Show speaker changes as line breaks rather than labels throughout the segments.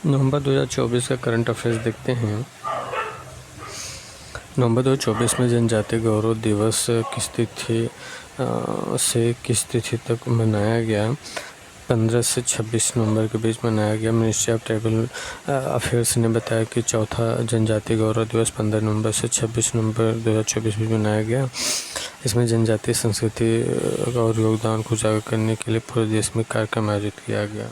नवंबर 2024 का current affairs देखते हैं। नवंबर 2024 में जनजातीय गौरव दिवस किस तिथि से किस तिथि तक मनाया गया? 15 से 26 नवंबर के बीच मनाया गया। मिनिस्ट्री ऑफ ट्राइबल अफेयर्स ने बताया कि चौथा जनजातीय गौरव दिवस 15 नवंबर से 26 नवंबर 2024 में मनाया गया। इसमें जनजातीय संस्कृति और योगदान को उजागर करने के लिए पूरे देश में कार्यक्रम आयोजित किया गया।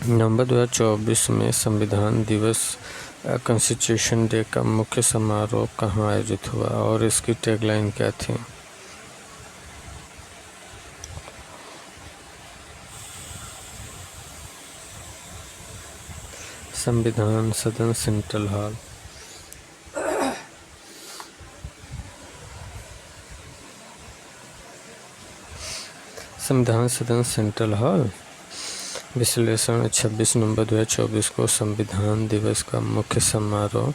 नवंबर 2024 में संविधान दिवस कॉन्स्टिट्यूशन डे का मुख्य समारोह कहाँ आयोजित हुआ और इसकी टैगलाइन क्या थी? संविधान सदन सेंट्रल हॉल। संविधान सदन सेंट्रल हॉल। विश्लेषण 26 नवंबर 2024 को संविधान दिवस का मुख्य समारोह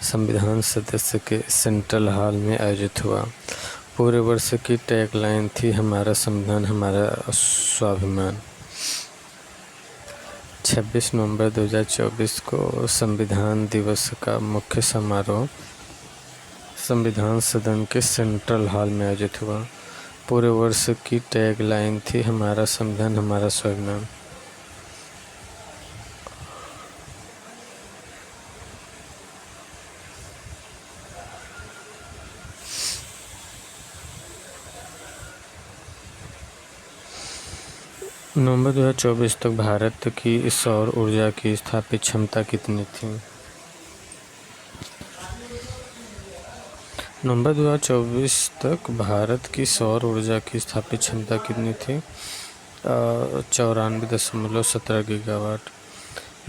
संविधान सदस्य के सेंट्रल हॉल में आयोजित हुआ। पूरे वर्ष की टैगलाइन थी हमारा संविधान हमारा स्वाभिमान। 26 नवंबर 2024 को संविधान दिवस का मुख्य समारोह संविधान सदन के सेंट्रल हॉल में आयोजित हुआ। पूरे वर्ष की टैगलाइन थी हमारा संविधान हमारा स्वाभिमान। नवंबर 2024 तक भारत की सौर ऊर्जा की स्थापित क्षमता कितनी थी? नवंबर 2024 तक भारत की सौर ऊर्जा की स्थापित क्षमता कितनी थी? 94.17 गीगावाट।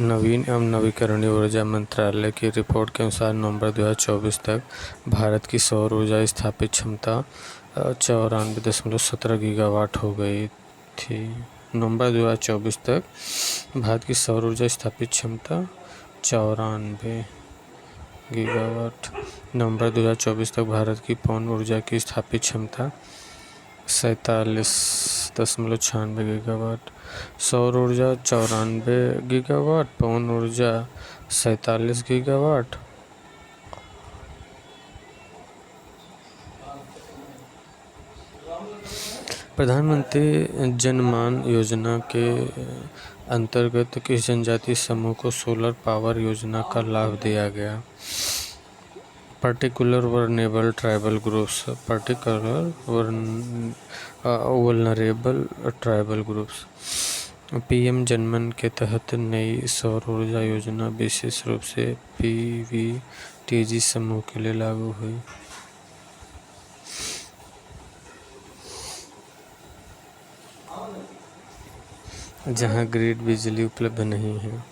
नवीन एवं नवीकरणीय ऊर्जा मंत्रालय की रिपोर्ट के अनुसार नवंबर 2024 तक भारत की सौर ऊर्जा स्थापित क्षमता 94.17 गीगावाट हो गई थी। नवंबर 2024 तक भारत की सौर ऊर्जा स्थापित क्षमता 94 गीगावाट। नवंबर 2024 तक भारत की पवन ऊर्जा की स्थापित क्षमता 47.96 गीगावाट। सौर ऊर्जा 94 गीगावाट, पवन ऊर्जा 47 गीगावाट। प्रधानमंत्री जनमान योजना के अंतर्गत किस जनजातीय समूह को सोलर पावर योजना का लाभ दिया गया? Particular vulnerable tribal groups. Vulnerable tribal groups. PM जनमन के तहत नई सौर ऊर्जा योजना विशेष रूप से पीवीटीजी समूह के लिए लागू हुई। जहां ग्रिड बिजली उपलब्ध नहीं है।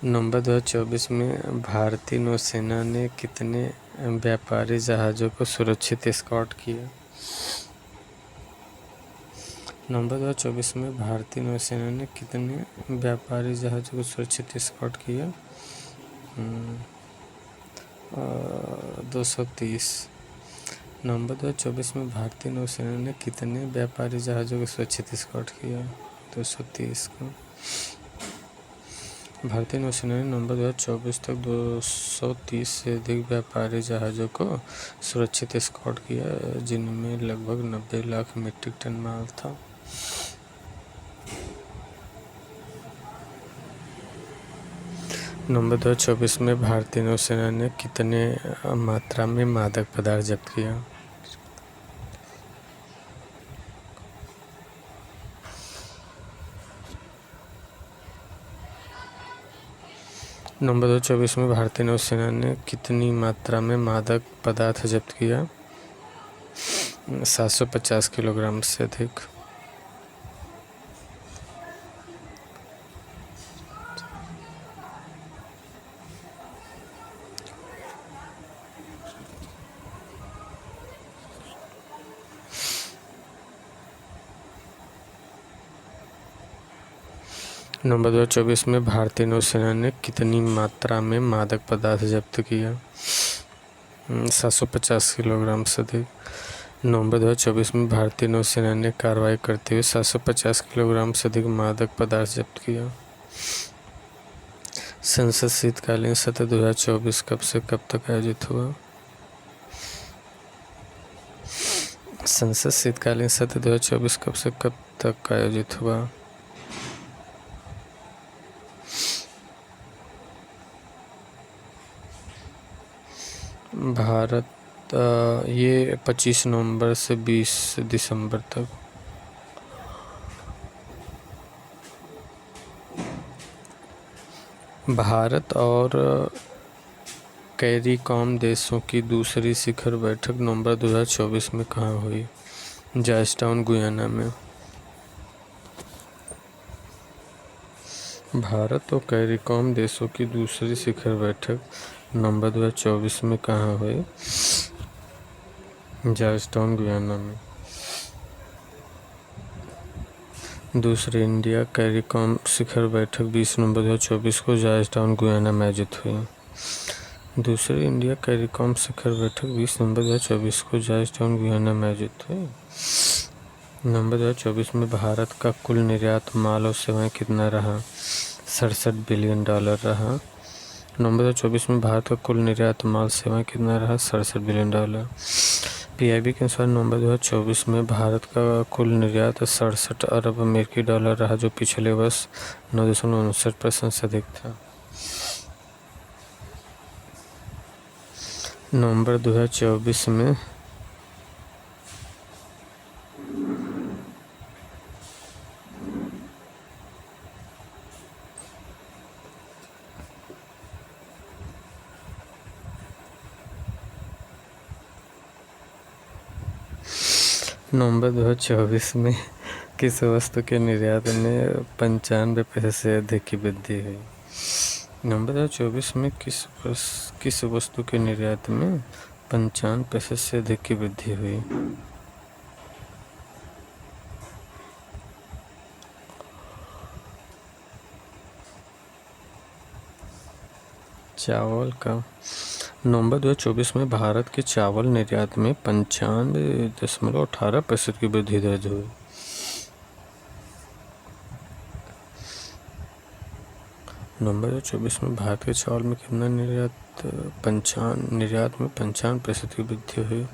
नवंबर 2024 में भारतीय नौसेना ने कितने व्यापारी जहाज़ों को सुरक्षित एस्कॉर्ट किया? नवंबर 2024 में भारतीय नौसेना ने कितने व्यापारी जहाज़ों को सुरक्षित एस्कॉर्ट किया? 230। नवंबर 2024 में भारतीय नौसेना ने कितने व्यापारी जहाज़ों को सुरक्षित एस्कॉर्ट किया? 230 को। भारतीय नौसेना ने नवंबर 2024 तक 230 से अधिक व्यापारी जहाज़ों को सुरक्षित एस्कॉर्ट किया, जिनमें लगभग 90 लाख मीट्रिक टन माल था। नवंबर 2024 में भारतीय नौसेना ने कितने मात्रा में मादक पदार्थ जब्त किया? नवंबर 2024 में भारतीय नौसेना ने कितनी मात्रा में मादक पदार्थ जब्त किया? 750 किलोग्राम से अधिक। नवंबर 2024 में भारतीय नौसेना ने कितनी मात्रा में मादक पदार्थ जब्त किया? 750 किलोग्राम से अधिक। नवंबर 2024 में भारतीय नौसेना ने कार्रवाई करते हुए 750 किलोग्राम से अधिक मादक पदार्थ जब्त किया। संसद शीतकालीन सत्र 2024 कब से कब तक आयोजित हुआ? संसद शीतकालीन सत्र 2024 कब से कब तक आयोजित हुआ? भारत ये 25 नवंबर से 20 दिसंबर तक। भारत और कैरिकॉम देशों की दूसरी शिखर बैठक नवंबर 2024 में कहाँ हुई? जॉर्जटाउन, गुयाना में। भारत और कैरिकॉम देशों की दूसरी शिखर बैठक नवंबर 2024 में कहाँ हुई? जॉर्जटाउन, गुयाना में। दूसरी इंडिया कैरिकॉम शिखर बैठक 20 नवंबर 2024 को जॉर्जटाउन, गुयाना में आयोजित हुई। दूसरी इंडिया कैरिकॉम शिखर बैठक 20 नवंबर 2024 को जॉर्जटाउन, गुयाना में आयोजित हुई। नवंबर 2024 में भारत का कुल निर्यात माल और सेवाएं कितना रहा? 67 बिलियन डॉलर रहा। नवंबर 2024 में भारत का कुल निर्यात माल सेवाएं कितना रहा? 67 बिलियन डॉलर। पीआईबी के अनुसार नवंबर 2024 में भारत का कुल निर्यात 67 अरब अमेरिकी डॉलर रहा, जो पिछले वर्ष 9.59% से अधिक था। नवंबर 2024 में नवंबर 2024 में किस वस्तु के निर्यात में 95% से अधिक की वृद्धि हुई? नवंबर 2024 में किस वस्तु के निर्यात में 95% से अधिक की वृद्धि हुई? चावल का। नवंबर 2024 में भारत के चावल निर्यात में 95.18% की वृद्धि दर्ज हुई। नवंबर 2024 में भारत के चावल में कितना निर्यात में 95% की वृद्धि हुई।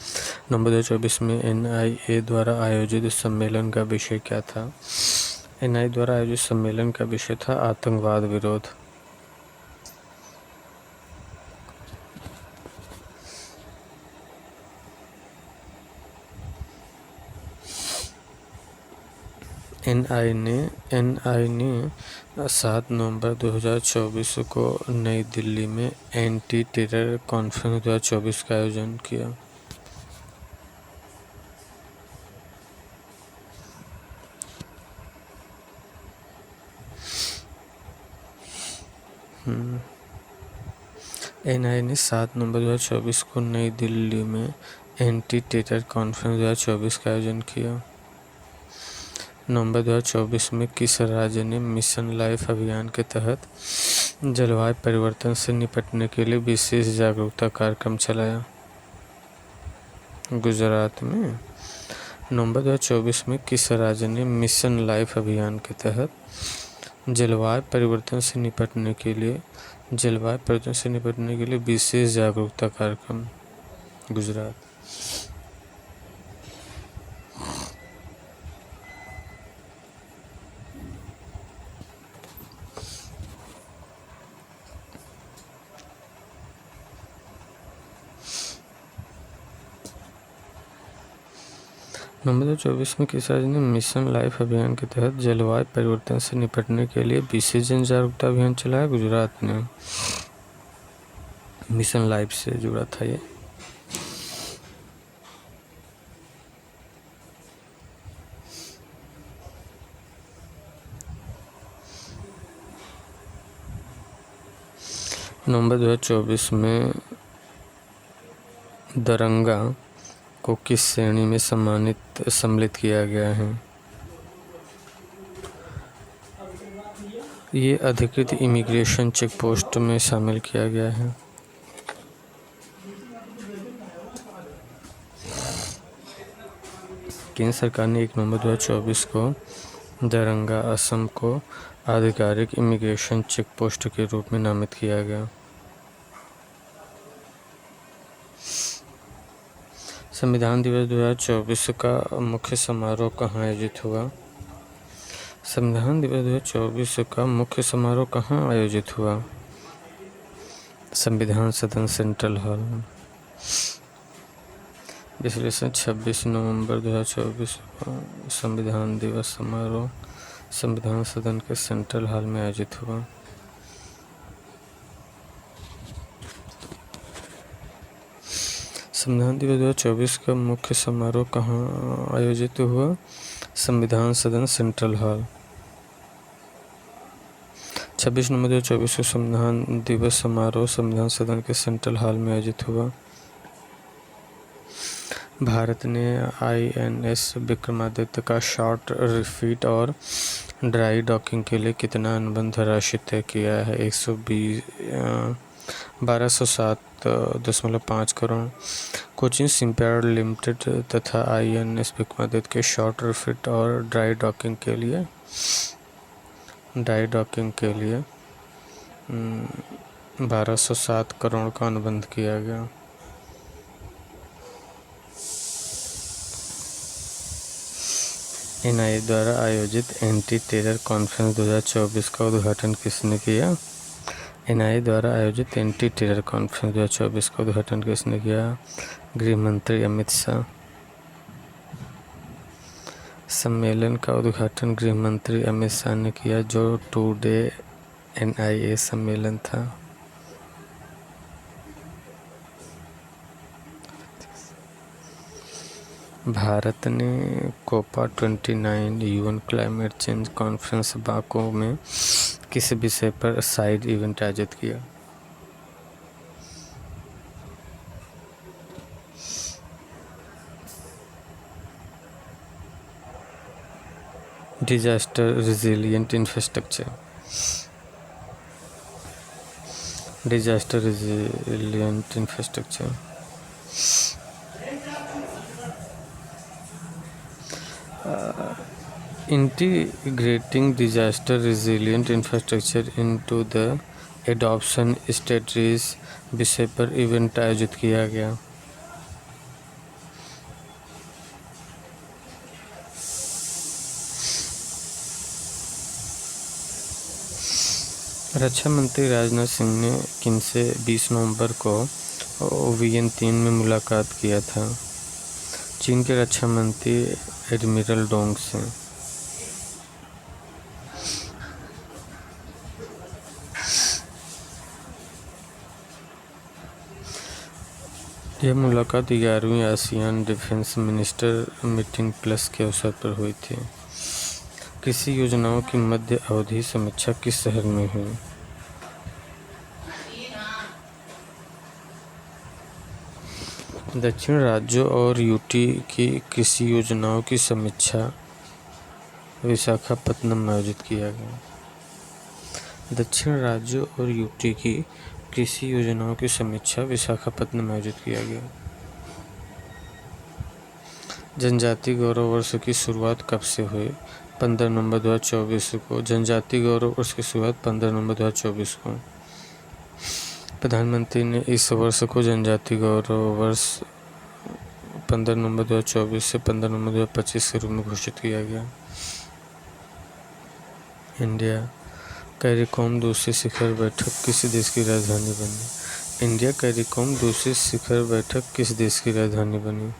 नवंबर 2024 में NIA द्वारा आयोजित सम्मेलन का विषय क्या था? NIA द्वारा आयोजित सम्मेलन का विषय था आतंकवाद विरोध। NIA ने 7 नवंबर 2024 को नई दिल्ली में एंटी टेरर कॉन्फ्रेंस 2024 का आयोजन किया। NIA ने 7 नवंबर 2024 को नई दिल्ली में एंटी टेरर कॉन्फ्रेंस 2024 का आयोजन किया। नवंबर 2024 में किस राज्य ने मिशन लाइफ अभियान के तहत जलवायु परिवर्तन से निपटने के लिए विशेष जागरूकता कार्यक्रम चलाया? गुजरात में। नवंबर 2024 में किस राज्य ने मिशन लाइफ अभियान के तहत जलवायु परिवर्तन से निपटने के लिए विशेष जागरूकता कार्यक्रम? गुजरात। नवंबर 2024 में किस राज्य ने मिशन लाइफ अभियान के तहत जलवायु परिवर्तन से निपटने के लिए विशेष जन जागरूकता अभियान चलाया? गुजरात ने। मिशन लाइफ से जुड़ा था ये। नवंबर 2024 में दरंगा को किस श्रेणी में सम्मिलित किया गया है? ये अधिकृत इमिग्रेशन चेक पोस्ट में शामिल किया गया है। केंद्र सरकार ने 1 नवंबर 2024 को दरंगा असम को आधिकारिक इमिग्रेशन चेक पोस्ट के रूप में नामित किया गया। संविधान दिवस 2024 का मुख्य समारोह कहाँ आयोजित हुआ? संविधान दिवस 2024 का मुख्य समारोह कहाँ आयोजित हुआ? संविधान सदन सेंट्रल हॉल में। विश्लेषण 26 नवंबर 2024 को संविधान दिवस समारोह संविधान सदन के सेंट्रल हॉल में आयोजित हुआ। संविधान दिवस 2024 का मुख्य समारोह कहाँ आयोजित हुआ? संविधान सदन सेंट्रल हॉल। 26 नवंबर 2024 को संविधान दिवस समारोह संविधान सदन के सेंट्रल हॉल में आयोजित हुआ। भारत ने INS विक्रमादित्य का शॉर्ट रिफिट और ड्राई डॉकिंग के लिए कितना अनुबंध राशि तय किया है? 1207.5 करोड़। कोचिन शिपयार्ड लिमिटेड तथा INS विक्रमादित्य के शॉर्ट रिफिट और ड्राई डॉकिंग के लिए 1207 करोड़ का अनुबंध किया गया। NIA द्वारा आयोजित एंटी टेरर कॉन्फ्रेंस 2024 का उद्घाटन किसने किया? NIA द्वारा आयोजित एंटी टेरर कॉन्फ्रेंस 2024 का उद्घाटन किसने किया? गृह मंत्री अमित शाह। सम्मेलन का उद्घाटन गृह मंत्री अमित शाह ने किया, जो 2 डे NIA सम्मेलन था। भारत ने COP 29 UN climate change conference Baku में किस विषय पर साइड इवेंट आयोजित किया? Disaster resilient infrastructure. Integrating disaster resilient infrastructure into the adoption strategies विषय पर इवेंट आयोजित किया गया। रक्षा मंत्री राजनाथ सिंह ने किनसे 20 नवंबर को Vientiane में मुलाकात किया था? चीन के रक्षा मंत्री एडमिरल डोंग से। यह मुलाकात 11वीं ASEAN defence minister meeting plus के अवसर पर हुई थी। कृषि योजनाओं की मध्य अवधि समीक्षा किस शहर में हुई? दक्षिण राज्यों और यूटी की कृषि योजनाओं की समीक्षा विशाखापत्तनम में आयोजित किया गया। दक्षिण राज्यों और यूटी की कृषि योजनाओं की समीक्षा विशाखापत्तनम में आयोजित किया गया। जनजाति गौरव वर्ष की शुरुआत कब से हुई? 15 नवंबर 2024 को। जनजाति गौरव वर्ष की शुरुआत 15 नवंबर 2024 को। प्रधानमंत्री ने इस वर्ष को जनजाति गौरव वर्ष 15 नवंबर 2024 से 15 नवंबर 2025 के रूप में घोषित किया गया। इंडिया कैरिकॉम दूसरी शिखर बैठक किस देश की राजधानी बनी? इंडिया कैरिकॉम दूसरी शिखर बैठक किस देश की राजधानी बनी?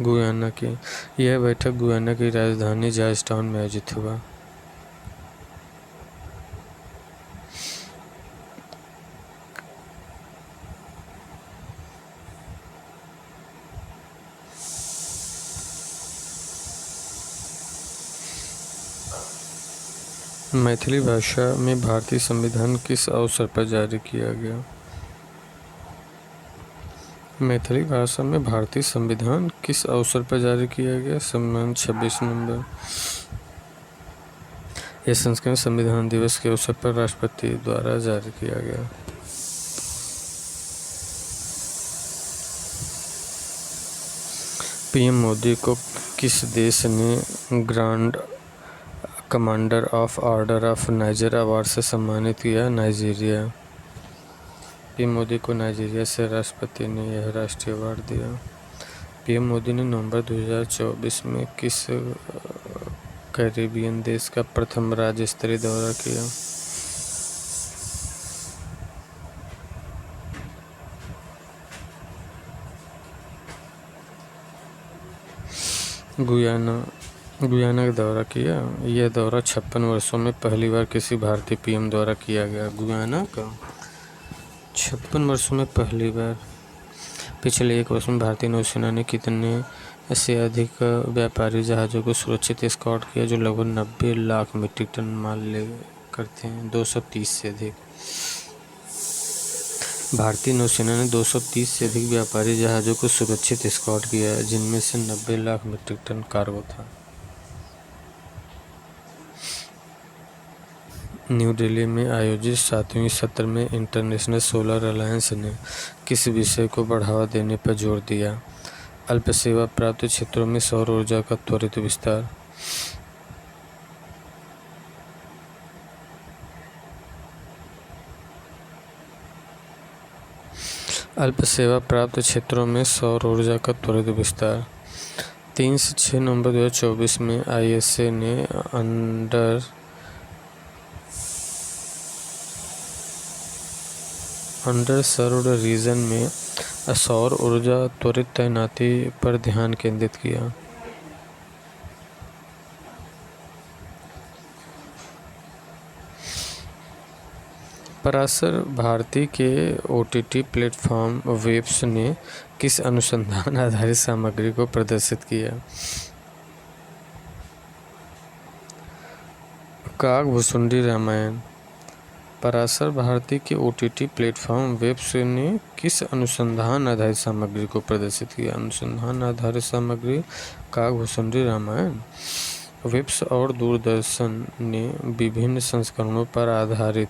गुयाना की। यह बैठक गुयाना की राजधानी जॉर्जटाउन में आयोजित हुआ। मैथिली भाषा में भारतीय संविधान किस अवसर पर जारी किया गया? मैथिली भाषा में भारतीय संविधान किस अवसर पर जारी किया गया? संविधान 26 नवंबर। यह संस्करण संविधान दिवस के अवसर पर राष्ट्रपति द्वारा जारी किया गया। पीएम मोदी को किस देश ने grand commander of order of niger award से सम्मानित किया? नाइजीरिया। पीएम मोदी को नाइजीरिया से राष्ट्रपति ने यह राष्ट्रीय अवार्ड दिया। पीएम मोदी ने नवंबर 2024 में किस कैरेबियन देश का प्रथम राज्य स्तरीय दौरा किया? गुयाना का दौरा किया। यह दौरा 56 वर्षों में पहली बार किसी भारतीय पीएम द्वारा किया गया। गुयाना का 56 वर्षों में पहली बार। पिछले एक वर्ष में भारतीय नौसेना ने कितने से अधिक व्यापारी जहाज़ों को सुरक्षित एस्कॉर्ट किया जो लगभग 90 लाख मीट्रिक टन माल ले करते हैं? 230 से अधिक। भारतीय नौसेना ने 230 से अधिक व्यापारी जहाज़ों को सुरक्षित एस्कॉर्ट किया है, जिनमें से 90 लाख मीट्रिक टन कार्गो था। न्यू दिल्ली में आयोजित 7वें सत्र में इंटरनेशनल सोलर अलायंस ने किस विषय को बढ़ावा देने पर जोर दिया? अल्प सेवा प्राप्त क्षेत्रों में सौर ऊर्जा का त्वरित विस्तार। अल्प सेवा प्राप्त क्षेत्रों में सौर ऊर्जा का त्वरित विस्तार। 3 से 6 नवंबर 2024 में ISA ने अंडर सर्व्ड रीजन में सौर ऊर्जा त्वरित तैनाती पर ध्यान केंद्रित किया। पराशर भारती के OTT प्लेटफॉर्म वेब्स ने किस अनुसंधान आधारित सामग्री को प्रदर्शित किया? काकभुसुंडी रामायण। पराशर भारती के OTT प्लेटफॉर्म वेब्स ने किस अनुसंधान आधारित सामग्री को प्रदर्शित किया? अनुसंधान आधारित सामग्री काकभुसुंडी रामायण। वेब्स और दूरदर्शन ने विभिन्न संस्करणों पर आधारित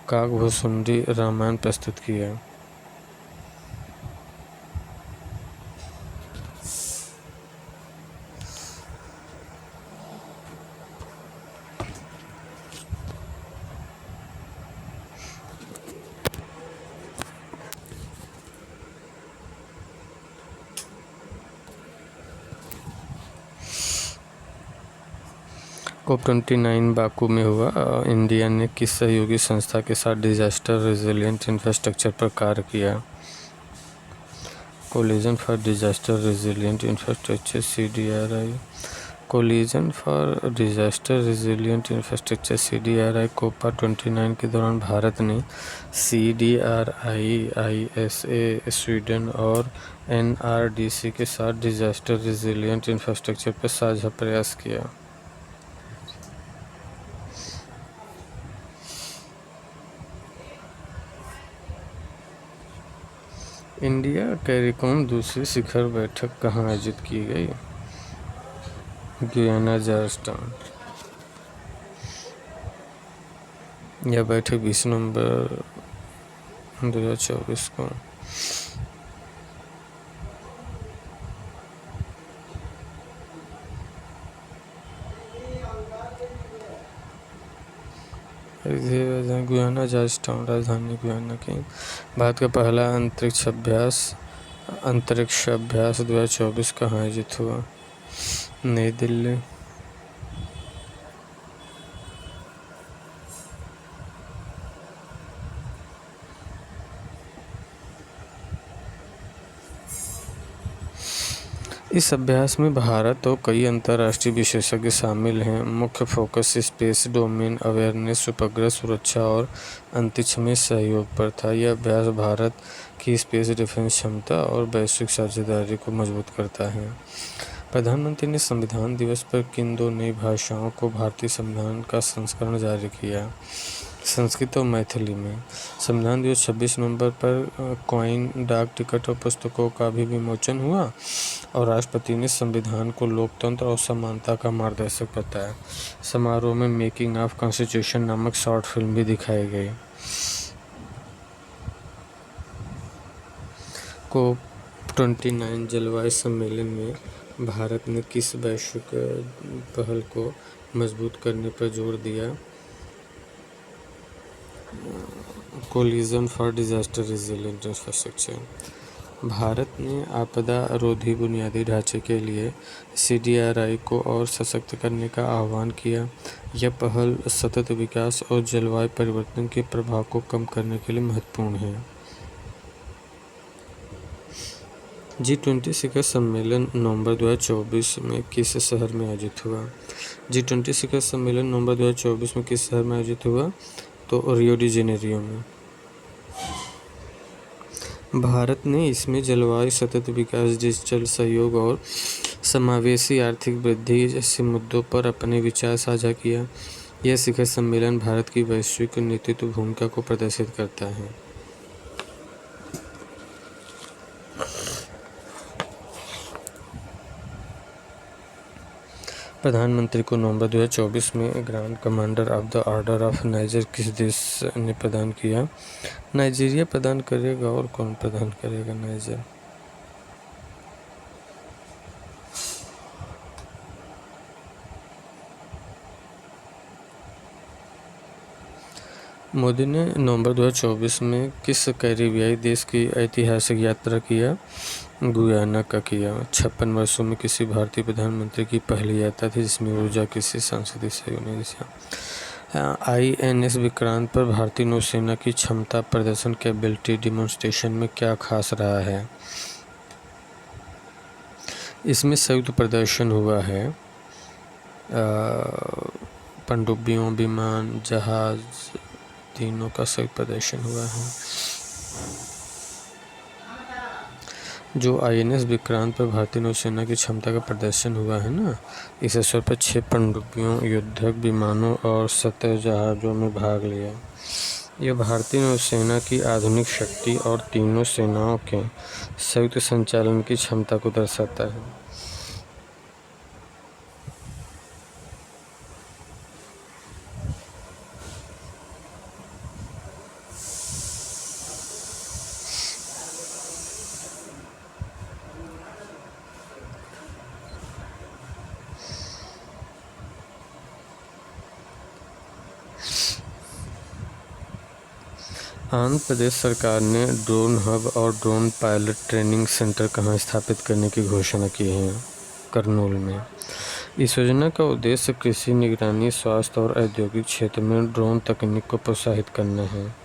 काकभुसुंडी रामायण प्रस्तुत किया। COP29 बाकू में हुआ। इंडिया ने किस सहयोगी संस्था के साथ डिजास्टर रेजिलिएंट इंफ्रास्ट्रक्चर पर कार्य किया? Coalition for disaster resilient infrastructure CDRI। Coalition for disaster resilient infrastructure CDRI COP 29 के दौरान भारत ने CDRI ISA स्वीडन और NRDC के साथ डिजास्टर रेजिलिएंट इंफ्रास्ट्रक्चर पर साझा प्रयास किया। इंडिया कैरिकॉम दूसरी शिखर बैठक कहाँ आयोजित की गई? Guyana Georgetown. यह बैठक 20 नवंबर 2024 को। गुयाना जॉर्जटाउन राजधानी गुयाना की। भारत का पहला अंतरिक्ष अभ्यास 2024 कहाँ आयोजित हुआ? नई दिल्ली। इस अभ्यास में भारत और कई अंतर्राष्ट्रीय विशेषज्ञ शामिल हैं। मुख्य फोकस स्पेस डोमेन अवेयरनेस, उपग्रह सुरक्षा और अंतरिक्ष में सहयोग पर था। यह अभ्यास भारत की स्पेस डिफेंस क्षमता और वैश्विक साझेदारी को मजबूत करता है। प्रधानमंत्री ने संविधान दिवस पर किन 2 नई भाषाओं को भारतीय संविधान का संस्करण जारी किया? संस्कृत और मैथिली में। संविधान दिवस 26 नवंबर पर कॉइन, डाक टिकट और पुस्तकों का भी विमोचन हुआ और राष्ट्रपति ने संविधान को लोकतंत्र और समानता का मार्गदर्शक बताया। समारोह में मेकिंग ऑफ कॉन्स्टिट्यूशन नामक शॉर्ट फिल्म भी दिखाई गई। COP29 जलवायु सम्मेलन में भारत ने किस वैश्विक पहल को मजबूत करने पर जोर दिया? Collision for disaster resilient infrastructure. Bharat ने आपदा रोधी बुनियादी ढांचे के लिए CDRI को और सशक्त करने का आह्वान किया। यह पहल सतत विकास और जलवायु परिवर्तन के प्रभाव को कम करने के लिए महत्वपूर्ण है। G20 शिखर सम्मेलन नवंबर 2024 में किस शहर में आयोजित हुआ? G20 शिखर सम्मेलन नवंबर 2024 में किस शहर में आयोजित हुआ? तो रियो डी जेनेरियो में। भारत ने इसमें जलवायु, सतत विकास, डिजिटल सहयोग और समावेशी आर्थिक वृद्धि जैसे मुद्दों पर अपने विचार साझा किया। यह शिखर सम्मेलन भारत की वैश्विक नेतृत्व भूमिका को प्रदर्शित करता है। प्रधानमंत्री को नवंबर 2024 में grand commander of the order of niger किस देश ने प्रदान किया? नाइजीरिया प्रदान करेगा। और कौन प्रदान करेगा? नाइजर। मोदी ने नवंबर 2024 में किस कैरिबियाई देश की ऐतिहासिक यात्रा किया? गुयाना का किया। 56 वर्षों में किसी भारतीय प्रधानमंत्री की पहली यात्रा थी जिसमें ऊर्जा, कृषि, सांस्कृतिक सहयोग ने दिया। INS विक्रांत पर भारतीय नौसेना की क्षमता प्रदर्शन कैपेबिलिटी डेमोन्स्ट्रेशन में क्या खास रहा है? इसमें संयुक्त प्रदर्शन हुआ है। पनडुब्बियों, विमान, जहाज तीनों का संयुक्त प्रदर्शन हुआ है। जो INS विक्रांत पर भारतीय नौसेना की क्षमता का प्रदर्शन हुआ है ना, इस अवसर पर 6 पनडुब्बियों, युद्धक विमानों और 17 जहाज़ों में भाग लिया। यह भारतीय नौसेना की आधुनिक शक्ति और तीनों सेनाओं के संयुक्त संचालन की क्षमता को दर्शाता है। आंध्र प्रदेश सरकार ने ड्रोन हब और ड्रोन पायलट ट्रेनिंग सेंटर कहाँ स्थापित करने की घोषणा की है? करनूल में। इस योजना का उद्देश्य कृषि, निगरानी, स्वास्थ्य और औद्योगिक क्षेत्र में ड्रोन तकनीक को प्रोत्साहित करना है।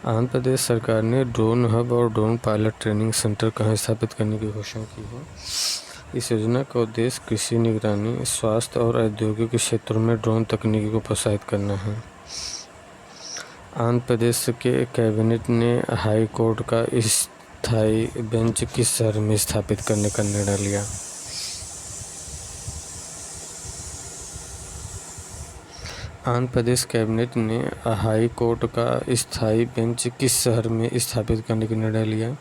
आंध्र प्रदेश सरकार ने ड्रोन हब और ड्रोन पायलट ट्रेनिंग सेंटर कहाँ स्थापित करने की घोषणा की है? इस योजना का उद्देश्य कृषि, निगरानी, स्वास्थ्य और औद्योगिक क्षेत्रों में ड्रोन तकनीक को प्रोत्साहित करना है। आंध्र प्रदेश के कैबिनेट ने हाई कोर्ट का स्थायी बेंच किस शहर में स्थापित करने का निर्णय लिया? आंध्र प्रदेश कैबिनेट ने हाई कोर्ट का स्थायी बेंच किस शहर में स्थापित करने का निर्णय लिया?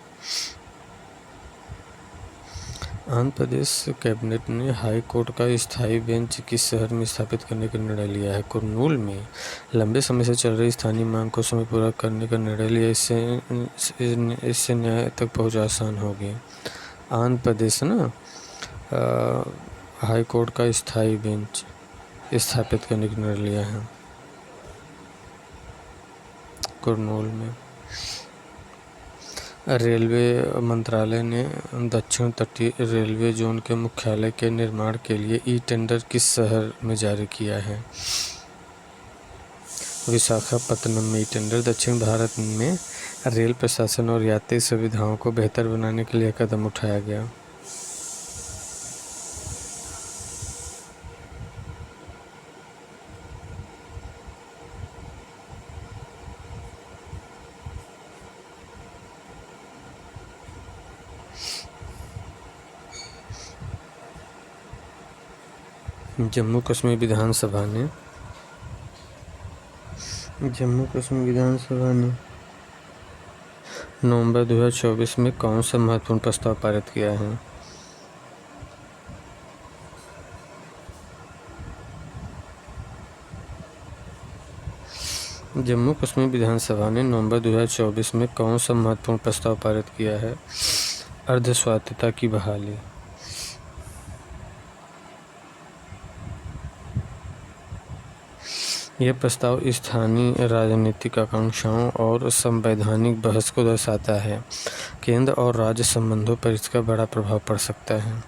आंध्र प्रदेश कैबिनेट ने हाई कोर्ट का स्थायी बेंच किस शहर में स्थापित करने का निर्णय लिया है? कुरनूल में। लंबे समय से चल रही स्थानीय मांग को समय पूरा करने का निर्णय लिया। इससे न्याय तक पहुंच आसान होगी। आंध्र प्रदेश ना हाई कोर्ट का स्थायी बेंच स्थापित करने का निर्णय लिया है कुरनूल में। रेलवे मंत्रालय ने दक्षिण तटीय रेलवे जोन के मुख्यालय के निर्माण के लिए ई-टेंडर किस शहर में जारी किया है? विशाखापत्तनम में ई-टेंडर। दक्षिण भारत में रेल प्रशासन और यात्री सुविधाओं को बेहतर बनाने के लिए कदम उठाया गया। जम्मू कश्मीर विधानसभा ने नवंबर 2024 में कौन सा महत्वपूर्ण प्रस्ताव पारित किया है? जम्मू कश्मीर विधानसभा ने नवंबर 2024 में कौन सा महत्वपूर्ण प्रस्ताव पारित किया है? अर्धस्वायत्तता की बहाली। यह प्रस्ताव स्थानीय राजनीतिक आकांक्षाओं और संवैधानिक बहस को दर्शाता है। केंद्र और राज्य संबंधों पर इसका बड़ा प्रभाव पड़ सकता है।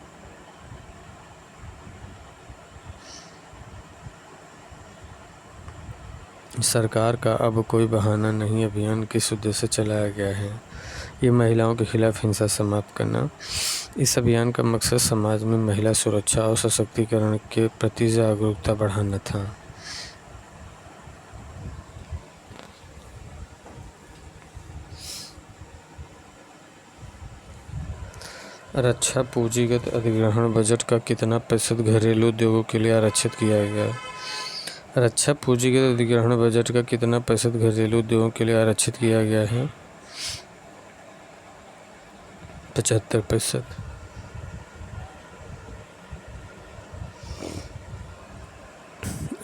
सरकार का अब कोई बहाना नहीं अभियान किस उद्देश्य से चलाया गया है? ये महिलाओं के खिलाफ हिंसा समाप्त करना। इस अभियान का मकसद समाज में महिला सुरक्षा और सशक्तिकरण के प्रति जागरूकता बढ़ाना था। रक्षा पूंजीगत अधिग्रहण बजट का कितना प्रतिशत घरेलू उद्योगों के लिए आरक्षित किया गया? रक्षा पूंजीगत अधिग्रहण बजट का कितना प्रतिशत घरेलू उद्योगों के लिए आरक्षित किया गया है? 75%।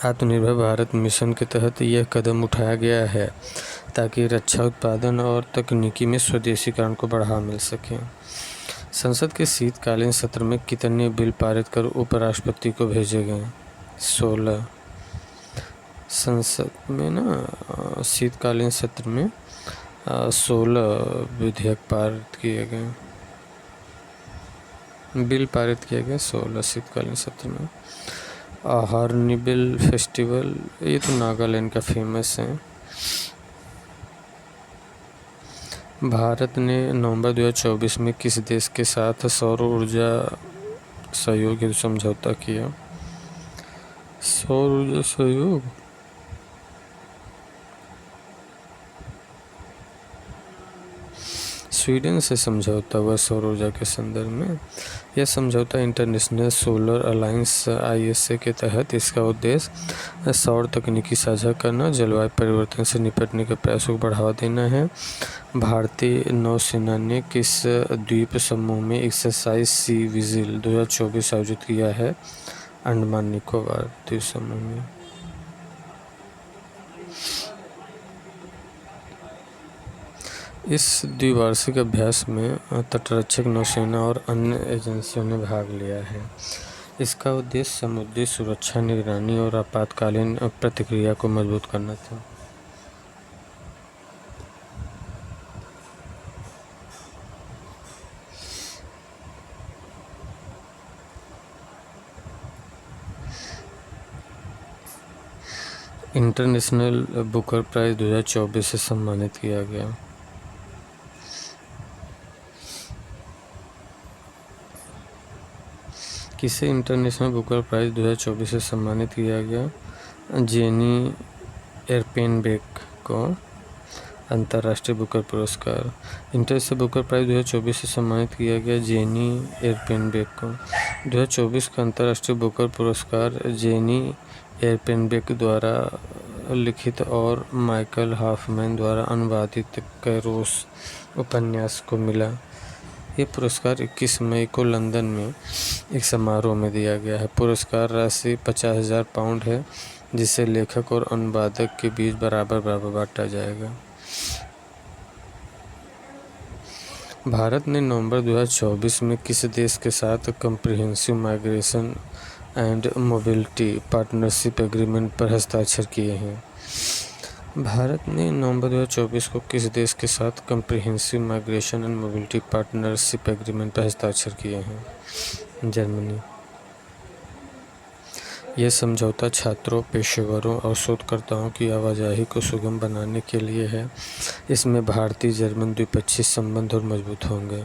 आत्मनिर्भर भारत मिशन के तहत यह कदम उठाया गया है ताकि रक्षा उत्पादन और तकनीकी में स्वदेशीकरण को बढ़ावा मिल सके। संसद के शीतकालीन सत्र में कितने बिल पारित कर उपराष्ट्रपति को भेजे गए? 16। संसद में ना शीतकालीन सत्र में 16 विधेयक पारित किए गए, बिल पारित किए गए 16 शीतकालीन सत्र में। हॉर्नबिल फेस्टिवल, ये तो नागालैंड का फेमस है। भारत ने नवंबर 2024 में किस देश के साथ सौर ऊर्जा सहयोग हेतु समझौता किया? सौर ऊर्जा सहयोग स्वीडन से समझौता हुआ सौर ऊर्जा के संदर्भ में। यह समझौता इंटरनेशनल सोलर अलायंस ISA के तहत इसका उद्देश्य सौर तकनीकी साझा करना, जलवायु परिवर्तन से निपटने के प्रयासों को बढ़ावा देना है। भारतीय नौसेना ने किस द्वीप समूह में एक्सरसाइज सी विजिल 2024 आयोजित किया है? अंडमान निकोबार द्वीप समूह में। इस द्विवार्षिक अभ्यास में तटरक्षक, नौसेना और अन्य एजेंसियों ने भाग लिया है। इसका उद्देश्य समुद्री सुरक्षा, निगरानी और आपातकालीन प्रतिक्रिया को मजबूत करना था। इंटरनेशनल बुकर प्राइज 2024 से सम्मानित किया गया। किसे इंटरनेशनल बुकर प्राइज 2024 से सम्मानित किया गया? जेनी एर्पेनबेक को अंतर्राष्ट्रीय बुकर पुरस्कार। इंटरनेशनल बुकर प्राइज 2024 से सम्मानित किया गया जेनी एर्पेनबेक को। 2024 का अंतर्राष्ट्रीय बुकर पुरस्कार जेनी एर्पेनबेक द्वारा लिखित और माइकल हॉफमैन द्वारा अनुवादित कैरोस उपन्यास को मिला। ये पुरस्कार 21 मई को लंदन में एक समारोह में दिया गया है। पुरस्कार राशि 50,000 पाउंड है, जिसे लेखक और अनुवादक के बीच बराबर बांटा जाएगा। भारत ने नवंबर 2024 में किस देश के साथ comprehensive migration and mobility partnership agreement पर हस्ताक्षर किए हैं? भारत ने नवंबर 2024 को किस देश के साथ comprehensive migration and mobility partnership agreement पर हस्ताक्षर किए हैं? जर्मनी। यह समझौता छात्रों, पेशेवरों और शोधकर्ताओं की आवाजाही को सुगम बनाने के लिए है। इसमें भारतीय जर्मन द्विपक्षीय संबंध और मजबूत होंगे।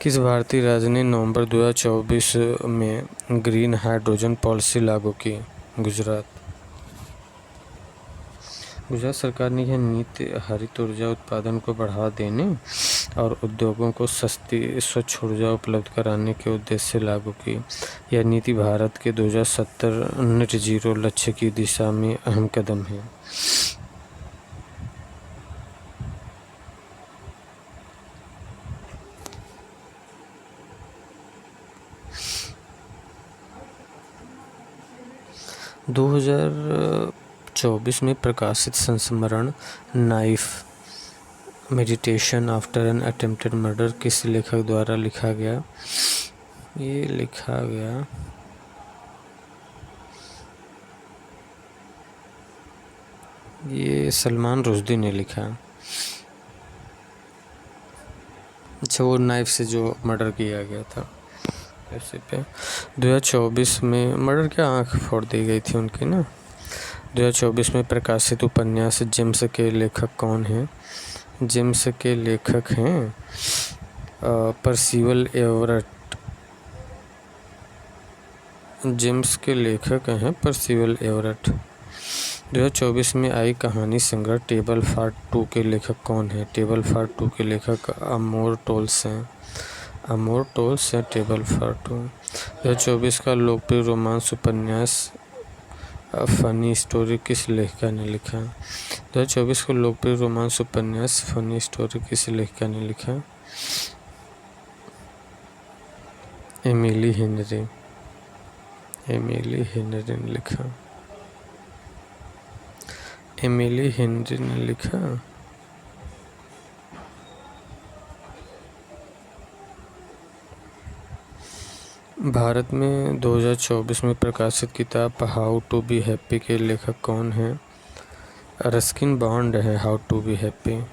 किस भारतीय राज्य ने नवंबर 2024 में ग्रीन हाइड्रोजन पॉलिसी लागू की? गुजरात। गुजरात सरकार ने यह नीति हरित ऊर्जा उत्पादन को बढ़ावा देने और उद्योगों को सस्ती स्वच्छ ऊर्जा उपलब्ध कराने के उद्देश्य से लागू की। यह नीति भारत के 2070 नेट जीरो लक्ष्य की दिशा में अहम कदम है। 2024 में प्रकाशित संस्मरण knife meditation after an attempted murder किस लेखक द्वारा लिखा गया? ये लिखा गया ये सलमान रुश्दी ने लिखा। अच्छा, वो नाइफ से जो मर्डर किया गया था ऐसे पे 2024 में मर्डर क्या, आंख फोड़ दी गई थी उनकी ना। 2024 में प्रकाशित उपन्यास जेम्स के लेखक कौन हैं? जेम्स के लेखक हैं पर्सिवल एवरेट। जेम्स के लेखक हैं पर्सिवल एवरेट। 2024 में आई कहानी संग्रह टेबल फॉर टू के लेखक कौन हैं? टेबल फॉर टू के लेखक अमोर टोल्स हैं। अमोर टोल्स हैं टेबल फॉर टू। 2024 का लोकप्रिय रोमांस उपन्यास फनी स्टोरी किस लेखिका ने लिखा? 2024 का लोकप्रिय रोमांस उपन्यास फनी स्टोरी किस लेखिका ने लिखा? Emily Henry. एमिली हेनरी ने लिखा। एमिली हेनरी ने लिखा। भारत में 2024 में प्रकाशित किताब हाउ टू बी हैप्पी के लेखक कौन हैं? रस्किन बॉन्ड है how to be happy.